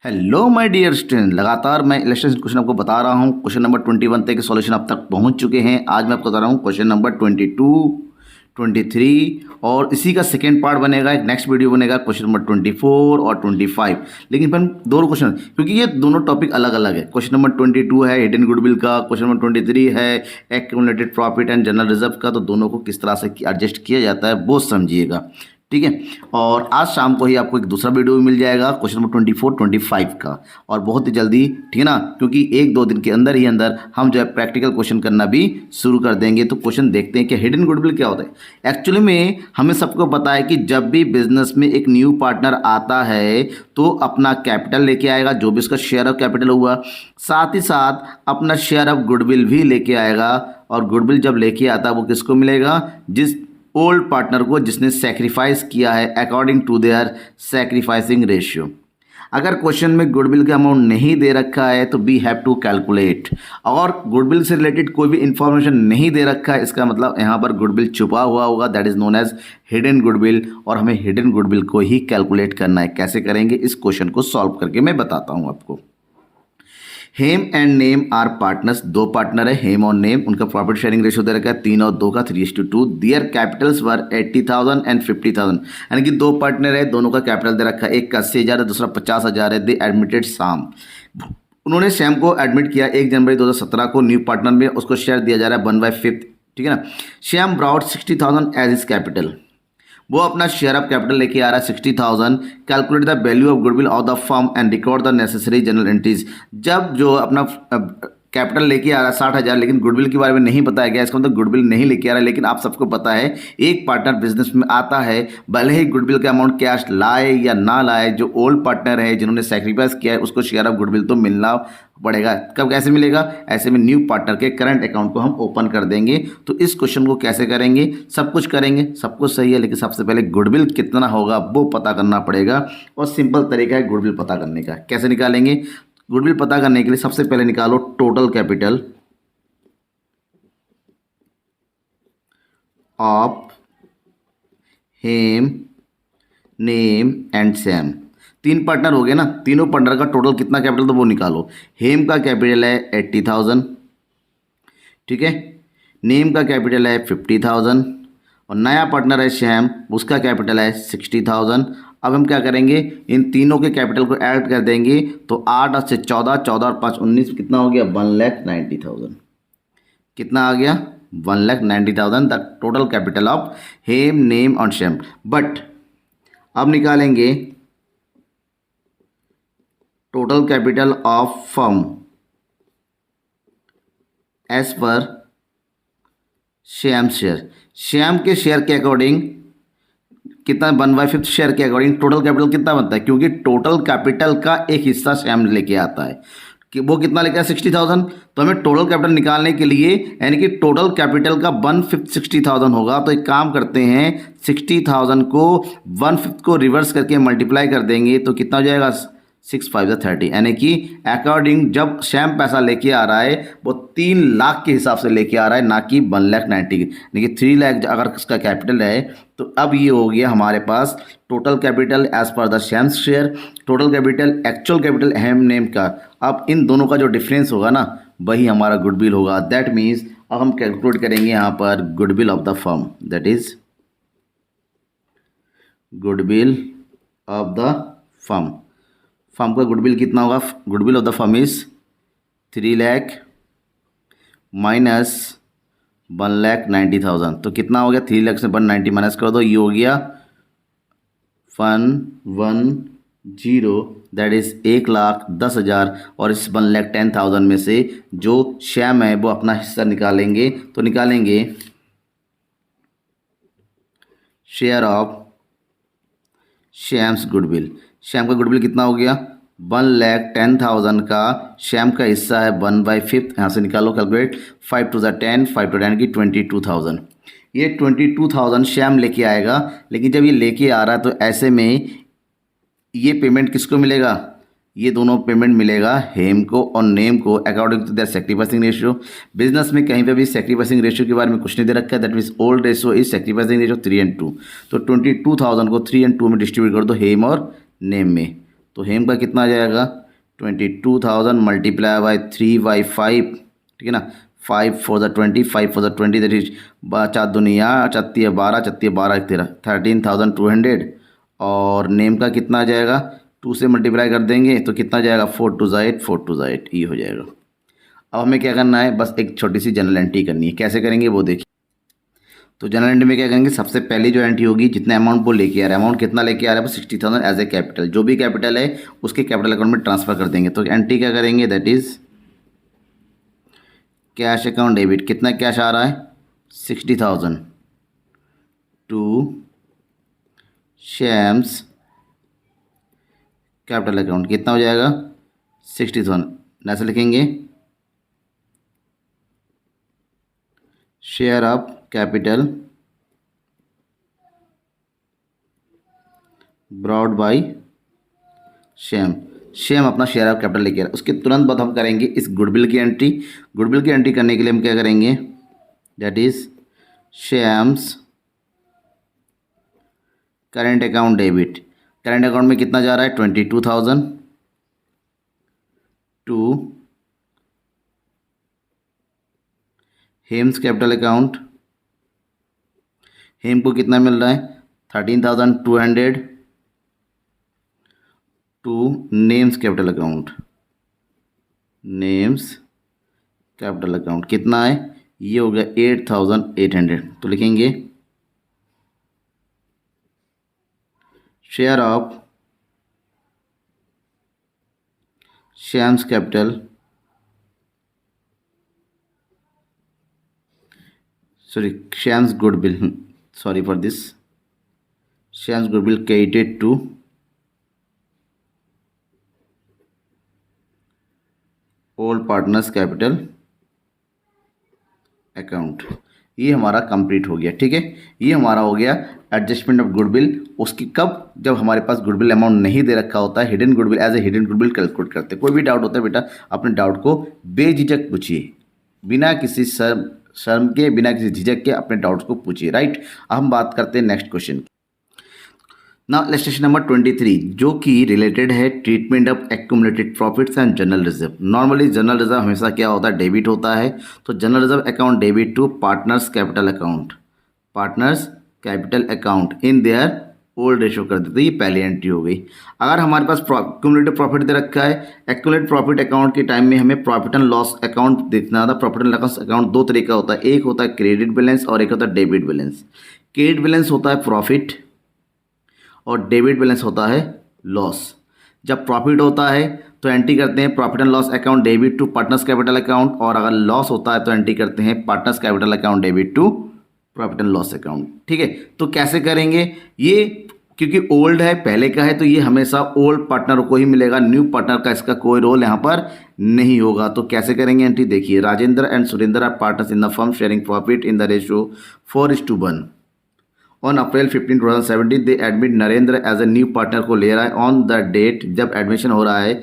Hello my dear student, लगातार मैं illustration question आपको बता रहा हूँ। क्वेश्चन नंबर 21 तक के सॉल्यूशन अब तक पहुँच चुके हैं। आज मैं आपको बता रहा हूँ क्वेश्चन नंबर 22, 23 और इसी का सेकेंड पार्ट बनेगा। एक नेक्स्ट वीडियो बनेगा क्वेश्चन नंबर 24 और 25। लेकिन फिर दोनों क्वेश्चन, क्योंकि ये दोनों टॉपिक अलग अलग है। क्वेश्चन नंबर 22 है हिडन गुडविल का, क्वेश्चन नंबर 23 है accumulated profit and general reserve का। तो दोनों को किस तरह से एडजस्ट किया जाता है वो समझिएगा, ठीक है। और आज शाम को ही आपको एक दूसरा वीडियो भी मिल जाएगा क्वेश्चन नंबर 24, 25 का, और बहुत ही जल्दी, ठीक है ना, क्योंकि एक दो दिन के अंदर ही अंदर हम जो है प्रैक्टिकल क्वेश्चन करना भी शुरू कर देंगे। तो क्वेश्चन देखते हैं कि हिडन गुडविल क्या होता है। एक्चुअली में हमें सबको पता है कि जब भी बिजनेस में एक न्यू पार्टनर आता है तो अपना कैपिटल लेके आएगा, जो भी उसका शेयर ऑफ कैपिटल हुआ, साथ ही साथ अपना शेयर ऑफ गुडविल भी लेके आएगा। और गुडविल जब लेके आता है वो किसको मिलेगा? जिस ओल्ड पार्टनर को जिसने सेक्रीफाइस किया है according to their sacrificing ratio. अगर क्वेश्चन में गुडविल का अमाउंट नहीं दे रखा है तो वी हैव टू कैलकुलेट, और गुडविल से रिलेटेड कोई भी इंफॉर्मेशन नहीं दे रखा है, इसका मतलब यहाँ पर गुडविल छुपा हुआ होगा, that is known as hidden goodwill. और हमें हिडन गुडविल को ही कैलकुलेट करना है। कैसे करेंगे इस क्वेश्चन को सॉल्व करके मैं बताता हूँ आपको। हेम एंड नेम आर पार्टनर्स, दो पार्टनर है हेम और नेम, उनका प्रॉफिट शेयरिंग रेशियो दे रखा है 3 और 2 का 3:2। दियर कैपिटल्स वर 80,000 एंड 50,000, यानी कि दो पार्टनर है, दोनों का कैपिटल दे रखा है, एक का 80,000 है, दूसरा 50,000 है। दे एडमिटेड शाम, उन्होंने श्याम को एडमिट किया 1 जनवरी 2017 को न्यू पार्टनर में, उसको शेयर दिया जा रहा है 1/5, ठीक है ना। Shyam brought 60,000 as his capital, वो अपना शेयर ऑफ कैपिटल लेके आ रहा है 60,000। Calculate the value of goodwill of the firm and record the necessary general entries. जब जो अपना कैपिटल लेके आ रहा है 60,000, लेकिन गुडविल के बारे में नहीं बताया गया, इसका मतलब गुडविल नहीं लेके आ रहा है। लेकिन आप सबको पता है एक पार्टनर बिजनेस में आता है, भले ही गुडविल का अमाउंट कैश लाए या ना लाए, जो ओल्ड पार्टनर है जिन्होंने सेक्रीफाइस किया है उसको शेयर ऑफ गुडविल तो मिलना पड़ेगा। कब कैसे मिलेगा? ऐसे में न्यू पार्टनर के करंट अकाउंट को हम ओपन कर देंगे। तो इस क्वेश्चन को कैसे करेंगे? सब कुछ करेंगे, सब कुछ सही है, लेकिन सबसे पहले गुडविल कितना होगा वो पता करना पड़ेगा। और सिंपल तरीका है गुडविल पता करने का। कैसे निकालेंगे? गुडविल पता करने के लिए सबसे पहले निकालो total capital of Hem, Nem and Shyam. 3 partner हो गए ना, तीनों पार्टनर का टोटल कितना कैपिटल तो वो निकालो। हेम का कैपिटल है 80,000, ठीक है। नेम का कैपिटल है 50,000 और नया पार्टनर है श्याम, उसका कैपिटल है 60,000। अब हम क्या करेंगे? इन तीनों के कैपिटल को ऐड कर देंगे तो 8 से 14, 14 और 5 19, कितना हो गया? 1,90,000। कितना आ गया? 1,90,000 the total capital of Hem, Nem और श्याम। बट अब निकालेंगे total capital of firm as per Shyam share. Shyam के शेयर के अकॉर्डिंग कितना? 1/5 शेयर के अकॉर्डिंग टोटल कैपिटल कितना बनता है? क्योंकि टोटल कैपिटल का एक हिस्सा श्याम लेके आता है, कि वो कितना लेके आया? 60,000। तो हमें टोटल कैपिटल निकालने के लिए, यानी कि टोटल कैपिटल का 1/5 60,000 होगा। तो एक काम करते हैं, 60,000 को 1/5 को रिवर्स करके मल्टीप्लाई कर देंगे तो कितना हो जाएगा? 6 5 30, यानी कि अकॉर्डिंग जब श्याम पैसा लेके आ रहा है वो 3 लाख के हिसाब से लेके आ रहा है, ना कि 1,90,000, यानी कि 3 लाख अगर उसका कैपिटल है। तो अब ये हो गया हमारे पास total capital as per the Shyam share, total capital, actual capital Hem name का। अब इन दोनों का जो डिफरेंस होगा ना, वही हमारा गुडविल होगा। दैट मीन्स अब हम कैलकुलेट करेंगे यहाँ पर goodwill of the firm, that is goodwill of the firm. Firm का गुडविल कितना होगा? Goodwill of the firm is 3 lakh minus 1,90,000। तो कितना हो गया? 3 लाख से 190 माइनस कर दो, ये हो गया 110, दैट इज 1,10,000। और इस 1,10,000 में से जो श्याम है वो अपना हिस्सा निकालेंगे। तो निकालेंगे share of Shyam's goodwill. Shyam का गुडविल कितना हो गया? 1,10,000 का श्याम का हिस्सा है 1/5, यहाँ से निकालो कैलकुलेट, 5 to the 10, 5 to 10 की 22,000। ये 22,000 श्याम लेके आएगा। लेकिन जब ये लेके आ रहा है तो ऐसे में ये पेमेंट किसको मिलेगा? ये दोनों पेमेंट मिलेगा हेम को और नेम को according to their sacrificing ratio. Business में कहीं पे भी सेक्रीफाइसिंग रेशियो के बारे में कुछ नहीं दे रखा है, that means old ratio is sacrificing ratio 3:2। तो 22,000 को 3:2 में डिस्ट्रीब्यूट कर दो हेम और नेम में। तो हेम का कितना आ जाएगा 22,000 मल्टीप्लाई बाई 3/5, ठीक है ना। 5 4 20, 5 4 20 दैट इज 4 दूनी 8, 4 12, 13,200। और नेम का कितना आ जाएगा, 2 से मल्टीप्लाई कर देंगे तो कितना आ जाएगा 4 2 8, 4 2 8, ये हो जाएगा। अब हमें क्या करना है, बस एक छोटी सी जनरल एंट्री करनी है। कैसे करेंगे वो देखिए। तो जनरल एंट्री में क्या करेंगे, सबसे पहली जो एंट्री होगी, जितना अमाउंट वो लेके आ रहा है, अमाउंट कितना लेके आ रहा है, वो 60,000 एज ए कैपिटल, जो भी कैपिटल है उसके कैपिटल अकाउंट में ट्रांसफर कर देंगे। तो एंट्री क्या करेंगे, that is cash account debit, कितना कैश आ रहा है 60,000 टू शैम्स कैपिटल अकाउंट, कितना हो जाएगा 60,000। ऐसे लिखेंगे share of capital brought by Shyam. Shyam अपना शेयर ऑफ कैपिटल लेके आ रहा है। उसके तुरंत बाद हम करेंगे इस गुडविल की एंट्री। गुडविल की एंट्री करने के लिए हम क्या करेंगे, that is Shams current account debit. Current account में कितना जा रहा है 22,000 to Hem's capital account. Hem को कितना मिल रहा है 13,200 to Nem's capital account. Nem's capital account कितना है, ये हो गया 8,800। तो लिखेंगे share of Shams capital, sorry Shams goodwill, sorry for this, Shams goodwill credited to old partners capital account. ये हमारा कंप्लीट हो गया, ठीक है। ये हमारा हो गया एडजस्टमेंट ऑफ गुडविल। उसकी कब, जब हमारे पास गुडविल अमाउंट नहीं दे रखा होता है, hidden goodwill as a hidden goodwill calculate करते हैं। कोई भी डाउट होता है बेटा, अपने डाउट को बेझिझक पूछिए, बिना किसी शर्म के, बिना किसी झिझक के अपने डाउट्स को पूछिए, राइट। अब हम बात करते हैं नेक्स्ट क्वेश्चन की। ना लेक्चर नंबर 23, जो कि रिलेटेड है treatment of accumulated profits and general reserve. Normally general reserve हमेशा क्या होता है, डेबिट होता है। तो general reserve account debit to partners capital account, partners capital account in their old ratio कर देते। ये पहली एंट्री हो गई। अगर हमारे पास एक्यूमुलेटेड प्रॉफिट दे रखा है, एक्यूमुलेटेड प्रॉफिट अकाउंट के टाइम में हमें प्रॉफिट एंड लॉस अकाउंट देखना था। प्रॉफिट एंड लॉस अकाउंट दो तरीका होता है, एक होता है क्रेडिट बैलेंस और एक होता है डेबिट बैलेंस। क्रेडिट बैलेंस होता है प्रॉफिट और डेबिट बैलेंस होता है लॉस। जब प्रॉफिट होता है तो एंट्री करते हैं profit and loss account debit to partners capital account, और अगर लॉस होता है तो एंट्री करते हैं partners capital account debit to profit and loss account, ठीक है। तो कैसे करेंगे ये, क्योंकि ओल्ड है, पहले का है, तो ये हमेशा ओल्ड पार्टनर को ही मिलेगा, न्यू पार्टनर का इसका कोई रोल यहाँ पर नहीं होगा। तो कैसे करेंगे एंट्री, देखिए Rajendra and Surendra are partners in the firm sharing profit in the ratio 4:1। On April 15, 2017 they admit Narendra as a new partner को ले रहा है। ऑन द डेट जब एडमिशन हो रहा है,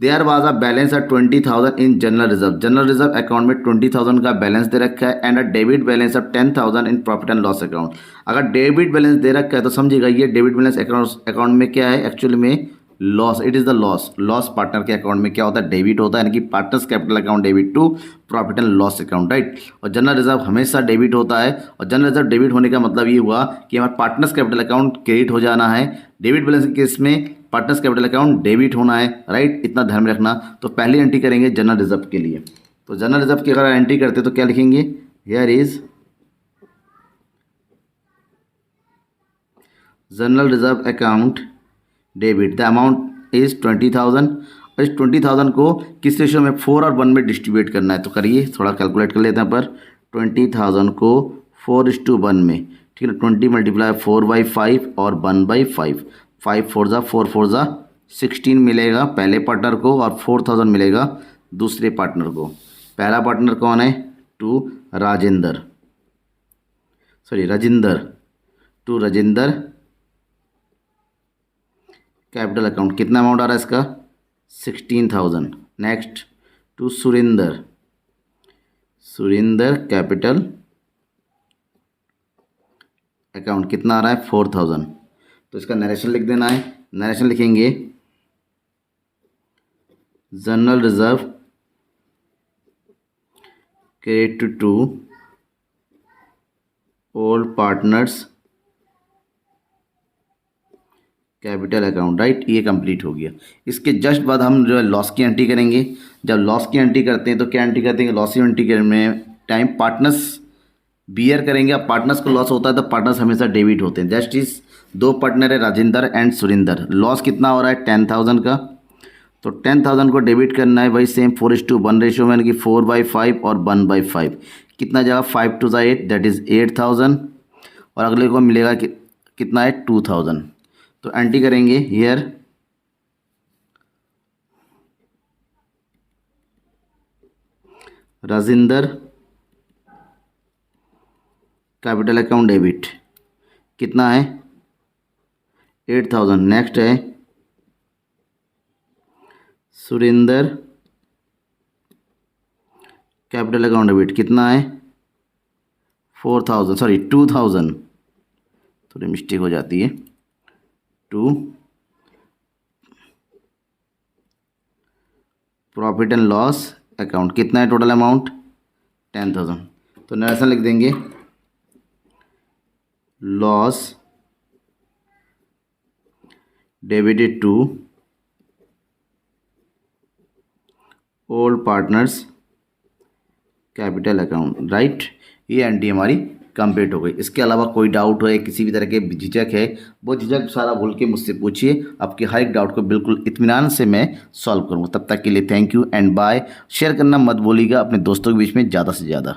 there was a balance of 20,000 in general reserve. General reserve account में 20,000 का बैलेंस दे रखा है and a debit balance of 10,000 in profit and loss account. अगर डेबिट बैलेंस दे रखा है तो समझिएगा ये डेबिट बैलेंस अकाउंट में क्या है, एक्चुअली में loss, it is the loss. Loss partner के अकाउंट में क्या होता है, डेबिट होता है, यानी कि partners capital account debit to profit and loss account, right. और जनरल रिजर्व हमेशा डेबिट होता है, और जनरल रिजर्व डेबिट होने का मतलब ये हुआ कि हमारे पार्टनर्स कैपिटल अकाउंट क्रेडिट हो जाना है। डेबिट बैलेंस के केस में पार्टनर्स कैपिटल अकाउंट डेबिट होना है, राइट, इतना ध्यान में रखना। तो पहली एंट्री करेंगे जनरल रिजर्व के लिए। तो जनरल रिजर्व की अगर एंट्री करते तो क्या लिखेंगे, here is general reserve account debit, the amount is 20,000। और इस 20,000 को किस रेशियो में, 4 और 1 में डिस्ट्रीब्यूट करना है। तो करिए, थोड़ा कैलकुलेट कर लेते हैं। पर 20,000 को 4:1 में, ठीक है, 20 मल्टीप्लाई 4/5 और 1/5, 5 4 जा 4 4 जा 16 मिलेगा पहले पार्टनर को, और 4,000 मिलेगा दूसरे पार्टनर को। पहला पार्टनर कौन है, to Rajendra, sorry Rajendra, to Rajendra capital account, कितना अमाउंट आ रहा है इसका 16,000। Next to Surendra, Surendra capital account कितना आ रहा है 4,000। तो इसका नरेशन लिख देना है। नरेशन लिखेंगे general reserve credit to old partners capital account, right. ये कंप्लीट हो गया। इसके जस्ट बाद हम जो है लॉस की एंट्री करेंगे। जब लॉस की एंट्री करते हैं तो क्या एंट्री करते हैं, लॉस की एंट्री करने टाइम पार्टनर्स बियर करेंगे। अब पार्टनर्स को लॉस होता है तो पार्टनर्स हमेशा डेबिट होते हैं। जस्ट इस दो पार्टनर है राजेंद्र एंड सुरेंद्र। लॉस कितना हो रहा है 10,000 का, तो 10,000 को डेबिट करना है। वही सेम 4:1 रेशियो में, यानी कि 4/5 और 1/5। कितना जाएगा 5 to 8 दैट इज़ 8,000 और अगले को मिलेगा कितना है 2,000। तो एंट्री करेंगे here Rajendra capital account debit कितना है 8,000। नेक्स्ट है सुरेंद्र कैपिटल अकाउंट डेबिट कितना है 4,000 सॉरी 2,000, थोड़ी मिस्टेक हो जाती है। 2 प्रॉफिट एंड लॉस अकाउंट कितना है टोटल अमाउंट 10,000। तो नरेशन लिख देंगे loss debited to old partners capital account, right. ये एंट्री हमारी कंप्लीट हो गई। इसके अलावा कोई डाउट है, किसी भी तरह के झिझक है, वो झिझक सारा भूल के मुझसे पूछिए। आपके हर एक डाउट को बिल्कुल इत्मीनान से मैं सॉल्व करूँगा। तब तक के लिए thank you and bye. Share करना मत भूलिएगा अपने दोस्तों के बीच में ज़्यादा से ज़्यादा।